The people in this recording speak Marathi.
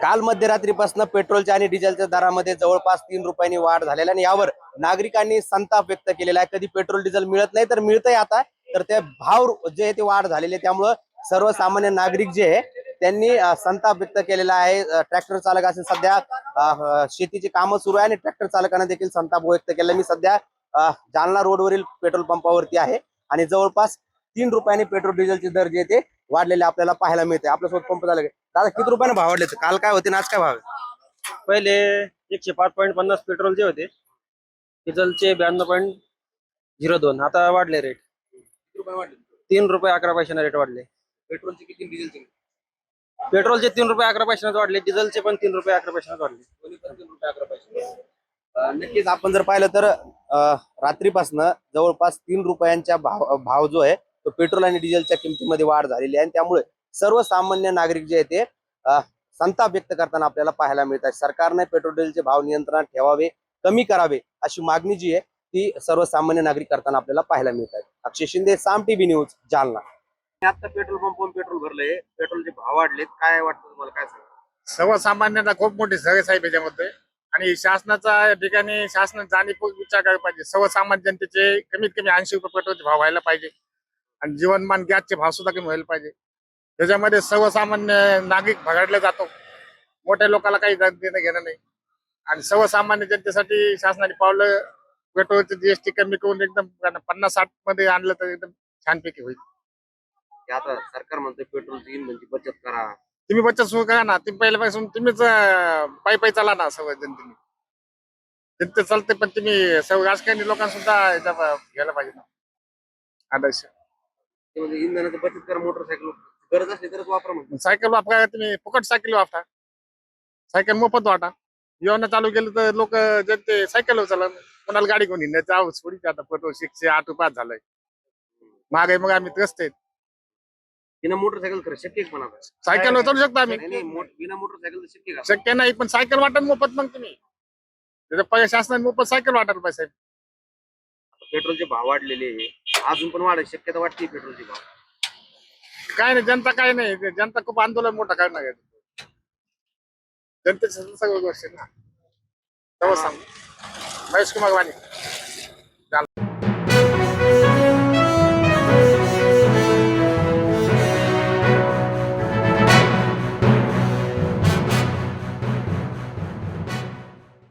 काल मध्यरात्रीपासून पेट्रोलच्या आणि डिझेलच्या दरामध्ये जवळपास 3 रुपयांनी वाढ झालेला आणि यावर नागरिकांनी संताप व्यक्त केलेला आहे। कधी पेट्रोल डिझेल मिळत नाही तर मिळतंय आता, तर ते भाव जे आहे ते वाढ झालेले, त्यामुळं सर्वसामान्य नागरिक जे आहे त्यांनी संताप व्यक्त केलेला आहे। ट्रॅक्टर चालक असेल, सध्या शेतीची कामं सुरू आहे आणि ट्रॅक्टर चालकांना देखील संताप व्यक्त केला। मी सध्या जालना रोडवरील पेट्रोल पंपावरती आहे आणि जवळपास 3 रुपयांनी पेट्रोल डिझेलचे दर जे ते वाढलेले आपल्याला पाहायला मिळते। आपल्यासोबत पंप चालक आहे। दादा, किती रुपयाने भाव वाढले? काल काय होते आज काय भाव आहे? पहिले 105.50 पेट्रोलचे होते, डिझेलचे 92.02। आता वाढले रेट, किती रुपये वाढले? 3 रुपये 11 पैशाने रेट वाढले। पेट्रोलचे किती, डिझेलचे? पेट्रोलचे 3 रुपये 11 पैशाने वाढले, डिझेलचे पण 3 रुपये 11 पैशाने वाढले। दोन्ही पण 3 रुपये 11 पैसे। नक्कीच आपण जर पाहिलं तर रात्रीपासनं जवळपास 3 रुपयांच्या भाव जो आहे तो पेट्रोल आणि डिझेलच्या किमतीमध्ये वाढ झालेली आहे आणि त्यामुळे सर्वसामान्य नागरिक जे आहे ते संताप व्यक्त करताना आपल्याला पाहायला मिळत आहे। सरकारने पेट्रोल डिझेलचे भाव नियंत्रणात ठेवावे, कमी करावे अशी मागणी जी आहे ती सर्वसामान्य नागरिक करताना आपल्याला पाहायला मिळत आहे। अक्षय शिंदे, साम टीव्ही न्यूज, जालना। आता पेट्रोल पंपवरून पेट्रोल भरलंय, पेट्रोलचे भाव वाढलेत, काय वाटतं तुम्हाला? काय सांगा? सर्वसामान्यांना खूप मोठी सगळं आहे त्याच्यामध्ये आणि शासनाचा या ठिकाणी शासनाने जाणीवपूर्वक विचार करायला पाहिजे। सर्वसामान्य जनतेचे कमीत कमी 80 रुपये पेट्रोलचे भाव व्हायला पाहिजे आणि जीवनमान गॅसचे भाव सुद्धा कमी व्हायला पाहिजे। त्याच्यामध्ये सर्वसामान्य नागरिक भगाडला जातो, मोठ्या लोकांना काही देणं घेणं नाही आणि सर्वसामान्य जनतेसाठी शासनाने पावलं पेट्रोलचे जीएसटी कमी करून एकदम 50-60 मध्ये आणलं तर एकदम छानपैकी होईल। आता सरकार म्हणतंय पेट्रोलची इंधनाची बचत करा, तुम्ही बचत सुरू करा ना, तुम्ही पहिल्यापासून तुम्हीच पायी पायी चाला ना सर्व जनतेने। जनते चालते पण तुम्ही सर्व राजकारणी लोकांना सुद्धा घ्यायला पाहिजे ना आदर्श। म्हणजे इंधनाची बचत करा, मोटरसायकल गरज असली तरच वापरा म्हणतो। सायकल वापरा, तुम्ही फुकट सायकल वापरा, सायकल मोफत वाटा। योजना चालू केलं तर लोक जनते सायकलवर चालत, कोणाला गाडी कोणी हिंडायचं आहोत थोडी। आता पेट्रोल 108 रुपयात झालंय, महागाई मग आम्ही त्रस्त आहेत। बिना मोटरसायकल खरं शक्य आहे? पण आता सायकलवर चालू शकतो आम्ही, बिना मोटरसायकल शक्य का? शक्य नाही पण सायकल वाटा मोफत, मग तुम्ही त्याच्या पहिले शासनाने मोफत सायकल वाटायला पाहिजे। पेट्रोलचे भाव वाढलेले आहे, अजून पण वाढायची शक्यता वाटते पेट्रोलचे भाव? काय नाही, जनता काय नाही, जनता खूप आंदोलन मोठं करणार, जनतेचं सगळं गोष्ट ना। महेश कुमार वाणी।